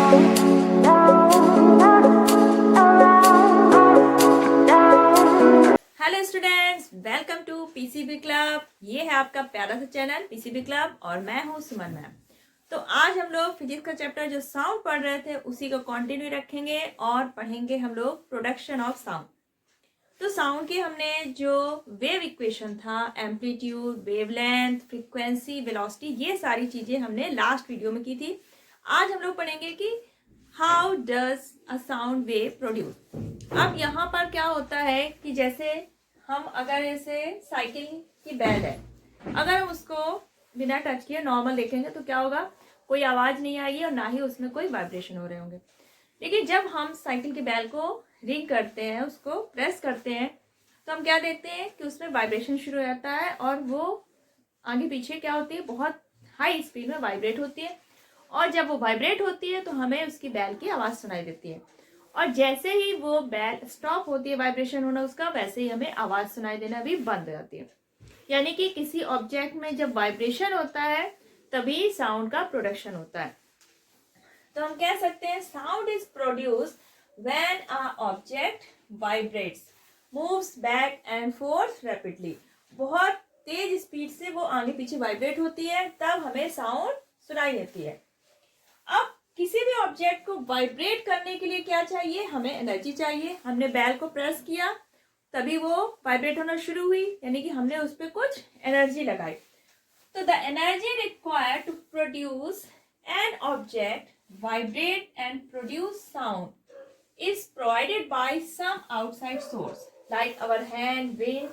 Hello students, welcome to PCB club. ये है आपका प्यारा सा चैनल पीसीबी क्लब और मैं हूँ सुमन मैम। तो आज हम लोग फिजिक्स का चैप्टर जो साउंड पढ़ रहे थे उसी को कंटिन्यू रखेंगे और पढ़ेंगे हम लोग प्रोडक्शन ऑफ साउंड। तो साउंड की हमने जो वेव इक्वेशन था, एम्पलीट्यूड, वेवलेंथ, फ्रीक्वेंसी, वेलोसिटी, ये सारी चीजें हमने लास्ट वीडियो में की थी। आज हम लोग पढ़ेंगे कि how does a sound wave produce. अब यहाँ पर क्या होता है कि जैसे हम अगर ऐसे साइकिल की बैल है, अगर हम उसको बिना टच किए नॉर्मल देखेंगे तो क्या होगा, कोई आवाज नहीं आएगी और ना ही उसमें कोई वाइब्रेशन हो रहे होंगे। लेकिन जब हम साइकिल की बैल को रिंग करते हैं, उसको प्रेस करते हैं, तो हम क्या देखते हैं कि उसमें वाइब्रेशन शुरू हो जाता है और वो आगे पीछे क्या होती है, बहुत हाई स्पीड में वाइब्रेट होती है। और जब वो वाइब्रेट होती है तो हमें उसकी बैल की आवाज सुनाई देती है। और जैसे ही वो बैल स्टॉप होती है वाइब्रेशन होना उसका, वैसे ही हमें आवाज सुनाई देना भी बंद हो जाती है। यानी कि किसी ऑब्जेक्ट में जब वाइब्रेशन होता है तभी साउंड का प्रोडक्शन होता है। तो हम कह सकते हैं sound is produce when a object vibrates, moves back and fourth rapidly. बहुत तेज स्पीड से वो आगे पीछे वाइब्रेट होती है, तब हमें साउंड सुनाई देती है। अब किसी भी ऑब्जेक्ट को वाइब्रेट करने के लिए क्या चाहिए, हमें एनर्जी चाहिए। हमने बैल को प्रेस किया तभी वो वाइब्रेट होना शुरू हुई, यानी कि हमने उस पर कुछ एनर्जी लगाई। तो the energy required to produce an object vibrate and produce sound is provided by some outside source like our hand, wind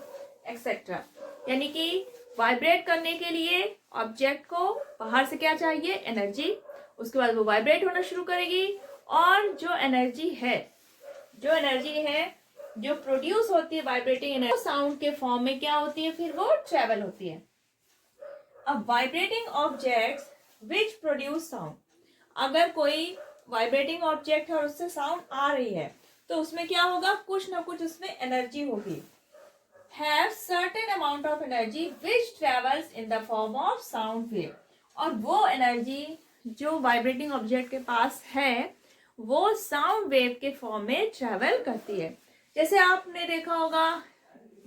etcetera. यानी कि वाइब्रेट करने के लिए ऑब्जेक्ट को बाहर से क्या चाहिए, एनर्जी। उसके बाद वो वाइब्रेट होना शुरू करेगी और जो एनर्जी है जो प्रोड्यूस होती है वाइब्रेटिंग एनर्जी, साउंड के फॉर्म में क्या होती है, फिर वो ट्रेवल होती है। अब vibrating objects which produce sound, अगर कोई वाइब्रेटिंग ऑब्जेक्ट है और उससे साउंड आ रही है तो उसमें क्या होगा, कुछ ना कुछ उसमें एनर्जी होगी। Have certain amount of energy which travels in the form of sound wave. और वो एनर्जी जो वाइब्रेटिंग ऑब्जेक्ट के पास है वो साउंड वेव के फॉर्म में ट्रेवल करती है। जैसे आपने देखा होगा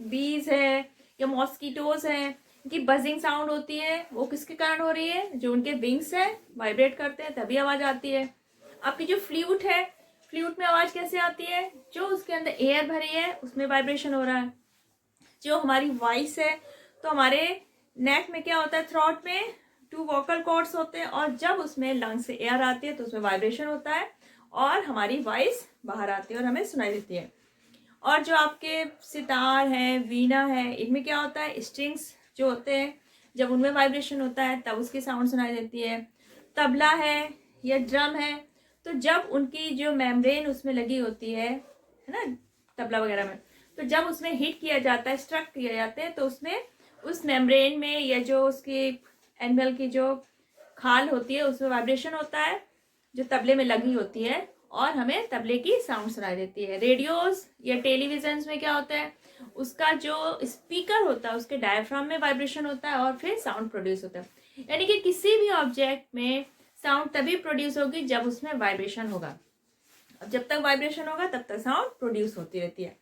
बीज है या मॉस्किटोज है की बजिंग साउंड होती है, वो किसके कारण हो रही है, जो उनके विंग्स है वाइब्रेट करते हैं तभी आवाज आती है। आपकी जो फ्लूट है, फ्लूट में आवाज कैसे आती है, जो उसके अंदर एयर भरी है उसमें वाइब्रेशन हो रहा है। जो हमारी वॉइस है, तो हमारे नेक में क्या होता है, थ्रोट में 2 वोकल कॉर्ड्स होते हैं और जब उसमें लंग से एयर आती है तो उसमें वाइब्रेशन होता है और हमारी वॉइस बाहर आती है और हमें सुनाई देती है। और जो आपके सितार है, वीणा है, इनमें क्या होता है, स्ट्रिंग्स जो होते हैं जब उनमें वाइब्रेशन होता है तब उसकी साउंड सुनाई देती है। तबला है या ड्रम है, तो जब उनकी जो मेम्ब्रेन उसमें लगी होती है ना, तबला वगैरह में, तो जब उसमें हिट किया जाता है, स्ट्रक किया जाते हैं, तो उसमें उस मेम्ब्रेन में या जो उसकी एनिमल की जो खाल होती है उसमें वाइब्रेशन होता है जो तबले में लगी होती है और हमें तबले की साउंड सुनाई देती है। रेडियोस या टेलीविजन में क्या होता है, उसका जो स्पीकर होता है उसके डायफ्राम में वाइब्रेशन होता है और फिर साउंड प्रोड्यूस होता है। यानी कि किसी भी ऑब्जेक्ट में साउंड तभी प्रोड्यूस होगी जब उसमें वाइब्रेशन होगा। अब जब तक वाइब्रेशन होगा तब तक साउंड प्रोड्यूस होती रहती है।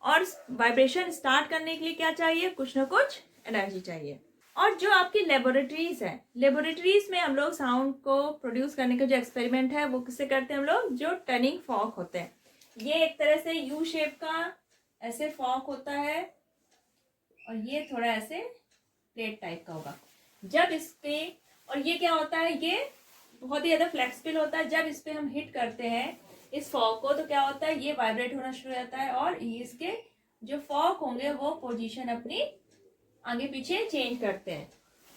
और वाइब्रेशन स्टार्ट करने के लिए क्या चाहिए, कुछ ना कुछ एनर्जी चाहिए। और जो आपकी लेबोरेटरीज है, लेबोरेटरीज में हम लोग साउंड को प्रोड्यूस करने का जो एक्सपेरिमेंट है वो किससे करते हैं हम लोग, जो टर्निंग फॉर्क होते हैं। ये एक तरह से यू शेप का ऐसे फॉर्क होता है और ये थोड़ा ऐसे प्लेट टाइप का होगा। जब इस पे, और ये क्या होता है, ये बहुत ही ज्यादा फ्लेक्सिबल होता है। जब इस पे हम हिट करते हैं इस फॉर्क को तो क्या होता है, ये वाइब्रेट होना शुरू हो जाता है और इसके जो फॉर्क होंगे वो पोजीशन अपनी आगे पीछे चेंज करते हैं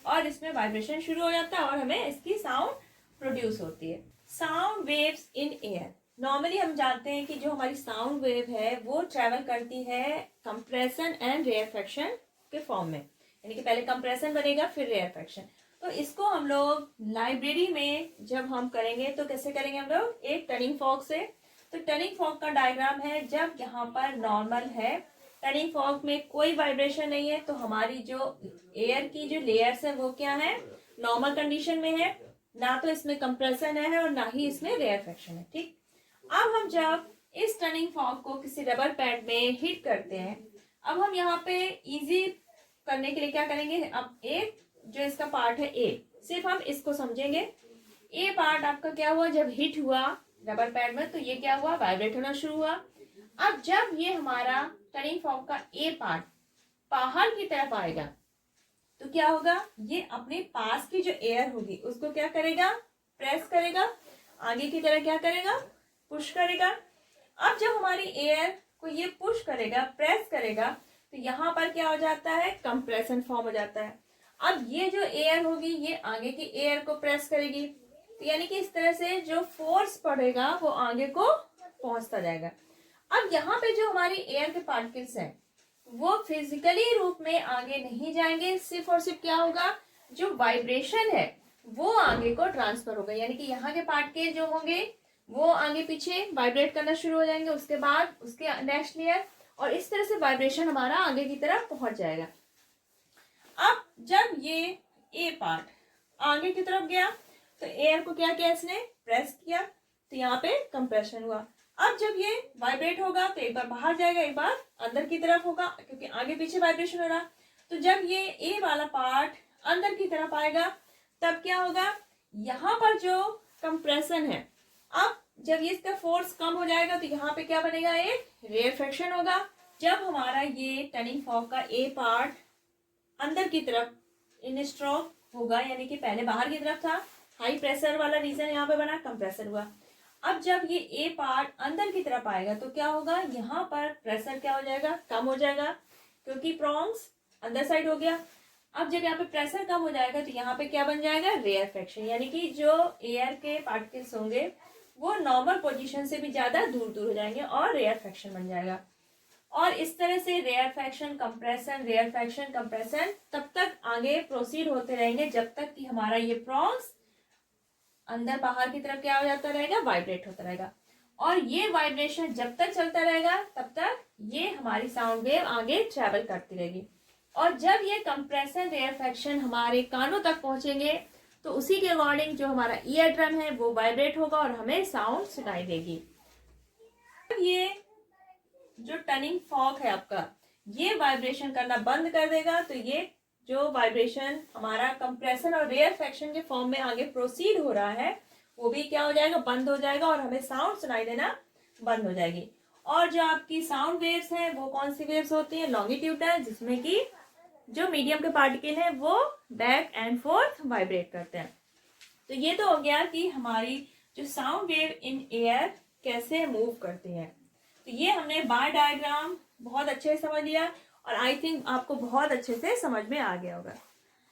और इसमें वाइब्रेशन शुरू हो जाता है और हमें इसकी साउंड प्रोड्यूस होती है। Sound waves in air, normally हम जानते हैं कि जो हमारी साउंड वेव है वो ट्रेवल करती है कंप्रेशन एंड रेयरफेक्शन के फॉर्म में। यानी कि पहले कंप्रेशन बनेगा फिर रेयरफेक्शन। तो इसको हम लोग लाइब्रेरी में जब हम करेंगे तो कैसे करेंगे हम लोग, एक टर्निंग फॉर्क से। तो टर्निंग फॉर्क का डायग्राम है, जब यहाँ पर नॉर्मल है, टर्निंग फॉर्क में कोई वाइब्रेशन नहीं है, तो हमारी जो एयर की जो लेयर्स है वो क्या है, नॉर्मल कंडीशन में है। ना तो इसमें कंप्रेशन है और ना ही इसमें रेयरफेक्शन है। ठीक, अब हम जब इस टर्निंग फॉर्क को किसी रबर पैड में हिट करते हैं, अब हम यहाँ पे इजी करने के लिए क्या करेंगे, अब एक जो इसका पार्ट है ए, सिर्फ हम इसको समझेंगे। ए पार्ट आपका क्या हुआ, जब हिट हुआ रबर पैड में तो ये क्या हुआ, वाइब्रेट होना शुरू हुआ। अब जब ये हमारा टर्निंग फॉर्क का ए पार्ट बाहर की तरफ आएगा तो क्या होगा, ये अपने पास की जो एयर होगी उसको क्या करेगा, प्रेस करेगा, आगे की तरह क्या करेगा, पुश करेगा। अब जब हमारी एयर को ये पुश करेगा, प्रेस करेगा, तो यहाँ पर क्या हो जाता है, कंप्रेशन फॉर्म हो जाता है। अब ये जो एयर होगी ये आगे की एयर को प्रेस करेगी, तो यानी कि इस तरह से जो फोर्स पड़ेगा वो आगे को पहुंचता जाएगा। अब यहाँ पे जो हमारी एयर के पार्टिकल्स हैं वो फिजिकली रूप में आगे नहीं जाएंगे, सिर्फ और सिर्फ क्या होगा, जो वाइब्रेशन है वो आगे को ट्रांसफर होगा। यानी कि यहाँ के पार्टिकल जो होंगे वो आगे पीछे वाइब्रेट करना शुरू हो जाएंगे, उसके बाद उसके नेक्स्ट लेयर, और इस तरह से वाइब्रेशन हमारा आगे की तरफ पहुंच जाएगा। अब जब ये ए पार्ट आगे की तरफ गया तो एयर को क्या किया, इसने प्रेस किया, तो यहाँ पे कंप्रेशन हुआ। अब जब ये वाइब्रेट होगा तो एक बार बाहर जाएगा, एक बार अंदर की तरफ होगा, क्योंकि आगे पीछे वाइब्रेशन हो रहा। तो जब ये ए वाला पार्ट अंदर की तरफ आएगा तब क्या होगा, यहाँ पर जो कंप्रेशन है, अब जब ये इसका फोर्स कम हो जाएगा तो यहाँ पे क्या बनेगा, एक रेयरफेक्शन होगा। जब हमारा ये टर्निंग फॉर्क का ए पार्ट अंदर की तरफ इन स्ट्रोक होगा, यानी कि पहले बाहर की तरफ था, हाई प्रेशर वाला रीजन यहाँ पे बना, कंप्रेसर हुआ। अब जब ये ए पार्ट अंदर की तरफ आएगा तो क्या होगा, यहाँ पर प्रेशर क्या हो जाएगा, कम हो जाएगा, क्योंकि प्रॉन्ग्स अंदर साइड हो गया। अब जब यहाँ पे प्रेशर कम हो जाएगा तो यहाँ पे क्या बन जाएगा, रेयरफेक्शन, यानी कि जो एयर के पार्टिकल्स होंगे वो नॉर्मल पोजीशन से भी ज्यादा दूर दूर हो जाएंगे और रेयरफेक्शन बन जाएगा। और इस तरह से रेयरफेक्शन कंप्रेशन, रेयरफेक्शन कंप्रेशन तब तक आगे प्रोसीड होते रहेंगे जब तक कि हमारा ये प्रॉन्ग्स अंदर बाहर की तरफ क्या हो जाता रहेगा, वाइब्रेट होता रहेगा। और ये वाइब्रेशन जब तक चलता रहेगा तब तक ये हमारी साउंड वेव आगे ट्रेवल करती रहेगी। और जब ये कंप्रेशन रेयरफेक्शन हमारे कानों तक पहुंचेंगे तो उसी के अकॉर्डिंग जो हमारा ईयर ड्रम है वो वाइब्रेट होगा और हमें साउंड सुनाई देगी। ये जो टर्निंग फॉर्क है आपका, ये वाइब्रेशन करना बंद कर देगा तो ये जो वाइब्रेशन हमारा कंप्रेशन और रेयरफेक्शन के फॉर्म में आगे प्रोसीड हो रहा है वो भी क्या हो जाएगा, बंद हो जाएगा और हमें साउंड सुनाई देना बंद हो जाएगी। और जो आपकी साउंड वेव्स हैं वो कौन सी वेव्स होती है, लॉन्गिट्यूडनल, जिसमें कि जो मीडियम के पार्टिकल हैं वो बैक एंड फोर्थ वाइब्रेट करते हैं। तो ये तो हो गया कि हमारी जो साउंड वेव इन एयर कैसे मूव करती है। तो ये हमने बार डायग्राम बहुत अच्छे से समझ लिया और आई थिंक आपको बहुत अच्छे से समझ में आ गया होगा।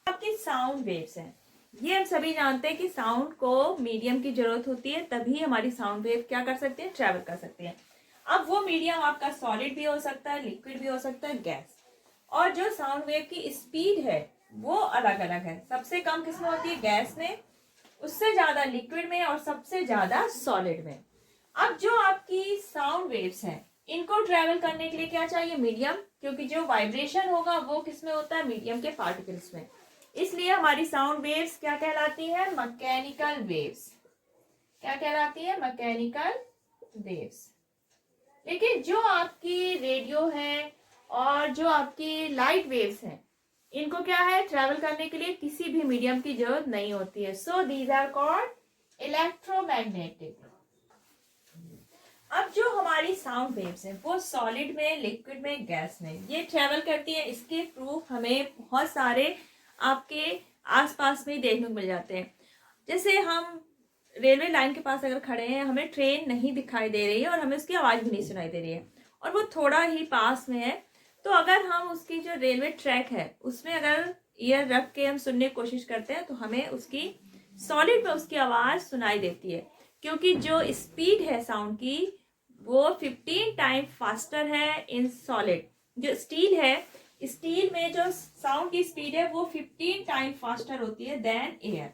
आपकी साउंड वेव्स हैं, ये हम सभी जानते हैं कि साउंड को मीडियम की जरूरत होती है तभी हमारी साउंड वेव क्या कर सकती है, ट्रैवल कर सकती है। अब वो मीडियम आपका सॉलिड भी हो सकता है, लिक्विड भी हो सकता है, गैस। और जो साउंड वेव की स्पीड है वो अलग अलग है, सबसे कम किसमें होती है, गैस में, उससे ज्यादा लिक्विड में और सबसे ज्यादा सॉलिड में। अब जो आपकी साउंड वेव्स हैं इनको ट्रेवल करने के लिए क्या चाहिए, मीडियम, क्योंकि जो वाइब्रेशन होगा वो किसमें होता है, मीडियम के पार्टिकल्स में। इसलिए हमारी साउंड वेव्स क्या कहलाती है, मैकेनिकल वेव्स। क्या कहलाती है, मैकेनिकल वेव्स। लेकिन जो आपकी रेडियो है और जो आपकी लाइट वेव्स हैं इनको क्या है, ट्रेवल करने के लिए किसी भी मीडियम की जरूरत नहीं होती है। So these are called electromagnetic. अब जो हमारी साउंड वेव्स हैं वो सॉलिड में, लिक्विड में, गैस में ये ट्रेवल करती है। इसके प्रूफ हमें बहुत सारे आपके आसपास में देखने को मिल जाते हैं। जैसे हम रेलवे लाइन के पास अगर खड़े हैं, हमें ट्रेन नहीं दिखाई दे रही है और हमें उसकी आवाज भी नहीं सुनाई दे रही है और वो थोड़ा ही पास में है, तो अगर हम उसकी जो रेलवे ट्रैक है उसमें अगर ईयर रख के हम सुनने की कोशिश करते हैं तो हमें उसकी सॉलिड में उसकी आवाज सुनाई देती है, क्योंकि जो स्पीड है साउंड की वो 15 टाइम फास्टर है इन सॉलिड। जो स्टील है, स्टील में जो साउंड की स्पीड है वो 15 टाइम फास्टर होती है देन एयर।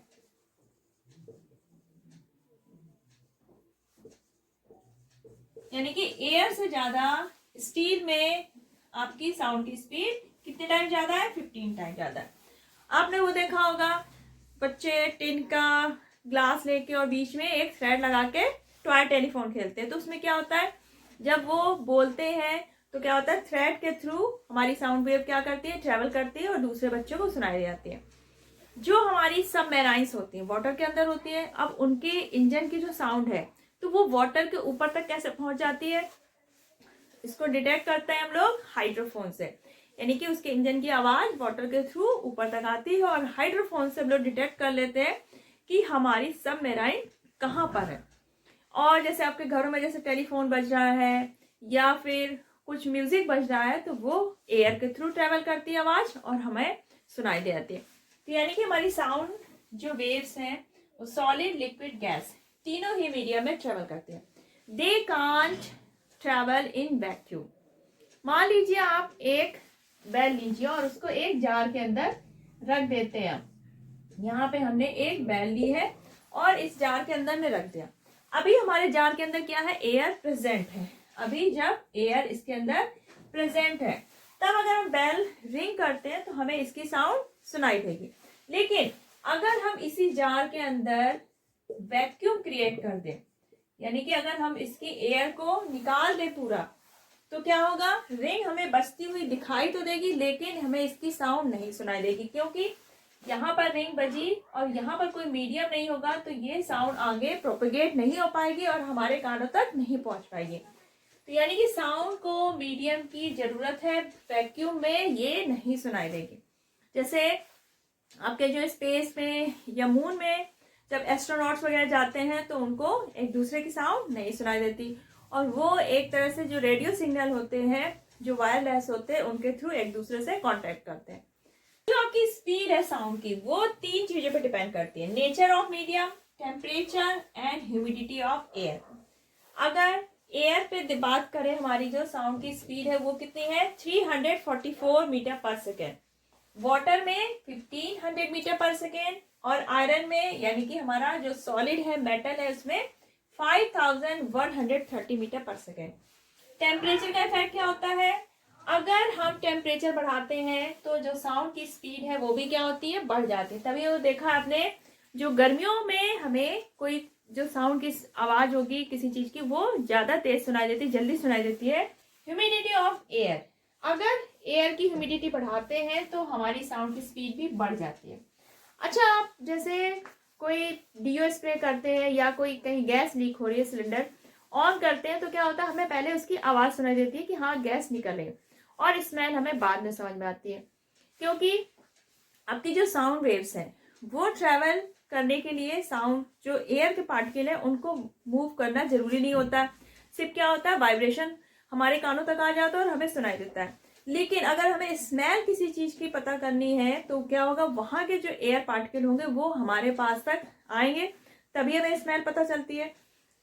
यानी कि एयर से ज्यादा स्टील में आपकी साउंड की स्पीड कितने टाइम ज्यादा है, 15 टाइम ज्यादा है। आपने वो देखा होगा बच्चे टिन का ग्लास लेके और बीच में एक थ्रेड लगा के टॉय टेलीफोन खेलते हैं। तो उसमें क्या होता है, जब वो बोलते हैं तो क्या होता है, थ्रेड के थ्रू हमारी साउंड वेव क्या करती है, ट्रेवल करती है और दूसरे बच्चों को सुनाई जाती है। जो हमारी सबमरीन्स होती हैं, वाटर के अंदर होती है, अब उनके इंजन की जो साउंड है तो वो वाटर के ऊपर तक कैसे पहुंच जाती है, इसको डिटेक्ट करते हैं हम लोग हाइड्रोफोन से। यानी कि उसके इंजन की आवाज वाटर के थ्रू ऊपर तक आती है और हाइड्रोफोन से हम लोग डिटेक्ट कर लेते हैं कि हमारी सबमरीन कहाँ पर है। और जैसे आपके घरों में जैसे टेलीफोन बज रहा है या फिर कुछ म्यूजिक बज रहा है तो वो एयर के थ्रू ट्रेवल करती है आवाज और हमें सुनाई दे जाती है। तो यानी कि हमारी साउंड जो वेव्स हैं वो सॉलिड, लिक्विड, गैस तीनों ही मीडियम में ट्रेवल करती है। They can't travel in vacuum. मान लीजिए आप एक बेल लीजिए और उसको एक जार के अंदर रख देते हैं। यहाँ पे हमने एक बेल ली है और इस जार के अंदर में रख दिया। अभी हमारे जार के अंदर क्या है, एयर प्रेजेंट है। अभी जब एयर इसके अंदर प्रेजेंट है तब अगर हम बेल रिंग करते हैं तो हमें इसकी साउंड सुनाई देगी। लेकिन अगर हम इसी जार के अंदर वैक्यूम क्रिएट कर दें, यानी कि अगर हम इसकी एयर को निकाल दें पूरा, तो क्या होगा, रिंग हमें बजती हुई दिखाई तो देगी लेकिन हमें इसकी साउंड नहीं सुनाई देगी, क्योंकि यहाँ पर रिंग बजी और यहाँ पर कोई मीडियम नहीं होगा तो ये साउंड आगे प्रोपेगेट नहीं हो पाएगी और हमारे कानों तक नहीं पहुंच पाएगी। तो यानी कि साउंड को मीडियम की जरूरत है, वैक्यूम में ये नहीं सुनाई देगी। जैसे आपके जो स्पेस में या मून में जब एस्ट्रोनॉट्स वगैरह जाते हैं तो उनको एक दूसरे की साउंड नहीं सुनाई देती और वो एक तरह से जो रेडियो सिग्नल होते हैं, जो वायरलेस होते हैं, उनके थ्रू एक दूसरे से कांटेक्ट करते हैं। जो आपकी स्पीड है साउंड की वो तीन चीजों पे डिपेंड करती है, nature of medium, temperature and humidity of air. अगर एयर पे बात करें, हमारी जो साउंड की स्पीड है वो कितनी है, 344 मीटर पर सेकेंड। वाटर में 1500 मीटर पर सेकेंड और आयरन में यानी कि हमारा जो सॉलिड है, मेटल है, उसमें 5130 मीटर पर सेकेंड। टेम्परेचर का इफेक्ट क्या होता है, अगर हम टेम्परेचर बढ़ाते हैं तो जो साउंड की स्पीड है वो भी क्या होती है, बढ़ जाती है। तभी वो देखा आपने, जो गर्मियों में हमें कोई जो साउंड की आवाज होगी किसी चीज की वो ज्यादा तेज सुनाई देती है, जल्दी सुनाई देती है। ह्यूमिडिटी ऑफ एयर, अगर एयर की ह्यूमिडिटी बढ़ाते हैं तो हमारी साउंड की स्पीड भी बढ़ जाती है। अच्छा, आप जैसे कोई डीओ स्प्रे करते हैं या कोई कहीं गैस लीक हो रही है, सिलेंडर ऑन करते हैं तो क्या होता है, हमें पहले उसकी आवाज सुनाई देती है कि हाँ गैस निकल रही है और स्मेल हमें बाद में समझ में आती है, क्योंकि आपकी जो साउंड वेव्स हैं वो ट्रेवल करने के लिए साउंड जो एयर के पार्टिकल है उनको मूव करना जरूरी नहीं होता, सिर्फ क्या होता है वाइब्रेशन हमारे कानों तक आ जाता है और हमें सुनाई देता है। लेकिन अगर हमें स्मेल किसी चीज की पता करनी है तो क्या होगा, वहां के जो एयर पार्टिकल होंगे वो हमारे पास तक आएंगे, तभी हमें स्मेल पता चलती है।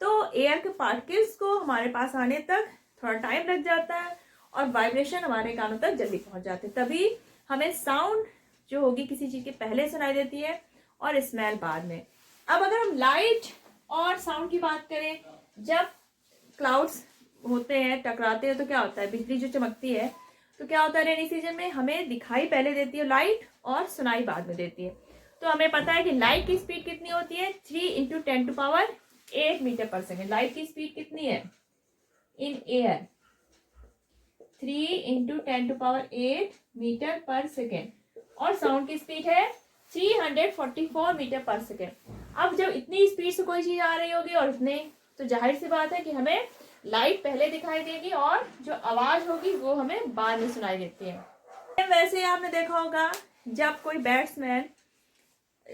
तो एयर के पार्टिकल्स को हमारे पास आने तक थोड़ा टाइम लग जाता है और वाइब्रेशन हमारे कानों तक जल्दी पहुंच जाती है, तभी हमें साउंड जो होगी किसी चीज के पहले सुनाई देती है और स्मेल बाद में। अब अगर हम लाइट और साउंड की बात करें, जब क्लाउड्स होते हैं, टकराते हैं तो क्या होता है, बिजली जो चमकती है तो क्या होता है, रेनी सीजन में हमें दिखाई पहले देती है लाइट और सुनाई बाद में देती है। तो हमें पता है कि लाइट की स्पीड कितनी होती है, 3 × 10⁸ मीटर पर सेकेंड। लाइट की स्पीड कितनी है इन एयर, 3 × 10⁸ मीटर पर सेकेंड और साउंड की स्पीड है 344 मीटर पर सेकेंड। अब जब इतनी स्पीड से कोई चीज आ रही होगी और इतने, तो जाहिर सी बात है कि हमें लाइट पहले दिखाई देगी और जो आवाज होगी वो हमें बाद में सुनाई देती है। वैसे ही आपने देखा होगा जब कोई बैट्समैन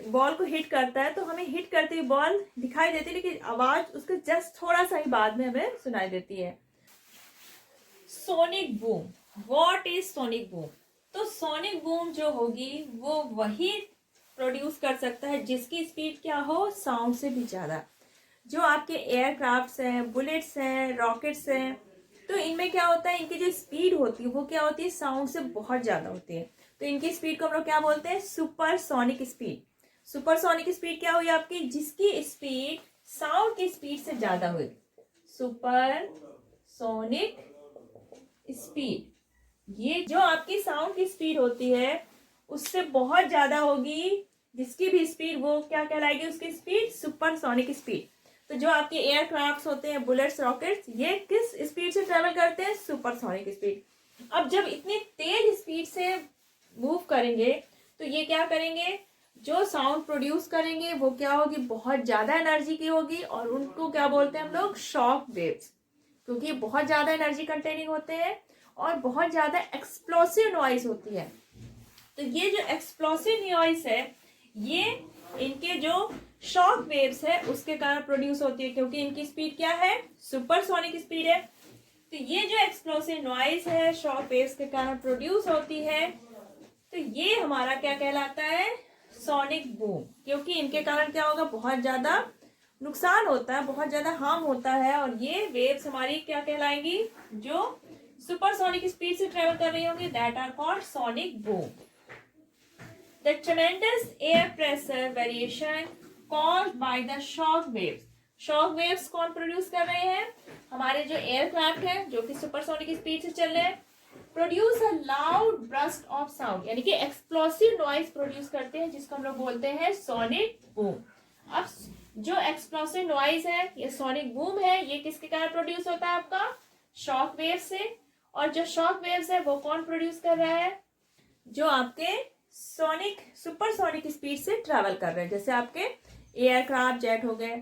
बॉल को हिट करता है तो हमें हिट करती हुई बॉल दिखाई देती है लेकिन आवाज उसके जस्ट थोड़ा सा ही बाद में हमें सुनाई देती है। Sonic boom, what is sonic boom? तो सोनिक बूम जो होगी वो वही प्रोड्यूस कर सकता है जिसकी स्पीड क्या हो, साउंड से भी ज्यादा। जो आपके एयरक्राफ्ट्स हैं, बुलेट्स हैं, रॉकेट्स हैं, तो इनमें क्या होता है, इनकी जो स्पीड होती है वो क्या होती है, साउंड से बहुत ज्यादा होती है। तो इनकी स्पीड को हम लोग क्या बोलते हैं, सुपरसोनिक स्पीड। सुपरसोनिक स्पीड क्या हुई आपकी, जिसकी स्पीड साउंड की स्पीड से ज्यादा हुई, सुपरसोनिक स्पीड। ये जो आपकी साउंड की स्पीड होती है उससे बहुत ज्यादा होगी जिसकी भी स्पीड वो क्या कहलाएगी, उसकी स्पीड सुपरसोनिक स्पीड। तो जो आपके एयरक्राफ्ट होते हैं, बुलेट्स, रॉकेट्स, ये किस स्पीड से ट्रेवल करते हैं, सुपरसोनिक स्पीड। अब जब इतनी तेज स्पीड से मूव करेंगे तो ये क्या करेंगे, जो साउंड प्रोड्यूस करेंगे वो क्या होगी, बहुत ज्यादा एनर्जी की होगी, और उनको क्या बोलते हैं हम लोग, शॉक वेव्स, क्योंकि बहुत ज्यादा एनर्जी कंटेनिंग होते हैं और बहुत ज्यादा एक्सप्लोसिव नॉइज होती है। तो ये जो एक्सप्लोसिव नॉइज है, ये इनके जो शॉक वेव्स है उसके कारण प्रोड्यूस होती है, क्योंकि इनकी स्पीड क्या है, सुपरसोनिक स्पीड है। तो ये जो एक्सप्लोसिव नॉइज है शॉक वेव्स के कारण प्रोड्यूस होती है, तो ये हमारा क्या कहलाता है, सोनिक बूम। क्योंकि इनके कारण क्या होगा, बहुत ज्यादा नुकसान होता है, बहुत ज्यादा हार्म होता है, और ये वेव्स हमारी क्या कहलाएंगी, जो सुपरसोनिक स्पीड से ट्रेवल कर रही होंगी, that are called sonic boom. The tremendous air pressure variation caused by the shock waves. Shock waves कौन प्रोड्यूस कर रहे हैं, हमारे जो एयरक्राफ्ट है जो कि सुपरसोनिक स्पीड से चल रहे हैं, produce a loud burst of sound, यानी कि एक्सप्लोसिव नॉइज प्रोड्यूस करते हैं, जिसको हम लोग बोलते हैं सोनिक बूम। अब जो एक्सप्लोसिव नॉइज है, ये सोनिक बूम है, ये किसके कारण प्रोड्यूस होता है, आपका शॉक वेव से। और जो शॉक वेव्स है वो कौन प्रोड्यूस कर रहा है, जो आपके सोनिक सुपरसोनिक स्पीड से ट्रैवल कर रहे हैं, जैसे आपके एयरक्राफ्ट, जेट हो गए।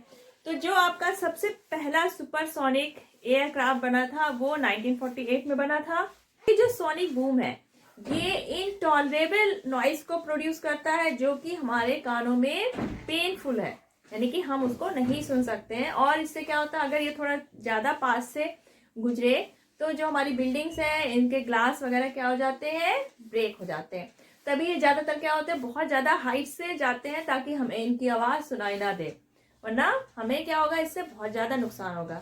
तो जो आपका सबसे पहला सुपरसोनिक एयरक्राफ्ट बना था वो 1948 में बना था। ये जो सोनिक बूम है ये इनटॉलरेबल नॉइज को प्रोड्यूस करता है, जो कि हमारे कानों में पेनफुल है, यानी कि हम उसको नहीं सुन सकते हैं। और इससे क्या होता है, अगर ये थोड़ा ज्यादा पास से गुजरे तो जो हमारी बिल्डिंग्स हैं इनके ग्लास वगैरह क्या हो जाते हैं, ब्रेक हो जाते हैं। तभी ये ज्यादातर क्या होते हैं, बहुत ज्यादा हाइट से जाते हैं ताकि हमें इनकी आवाज सुनाई ना दे, वरना हमें क्या होगा, इससे बहुत ज्यादा नुकसान होगा।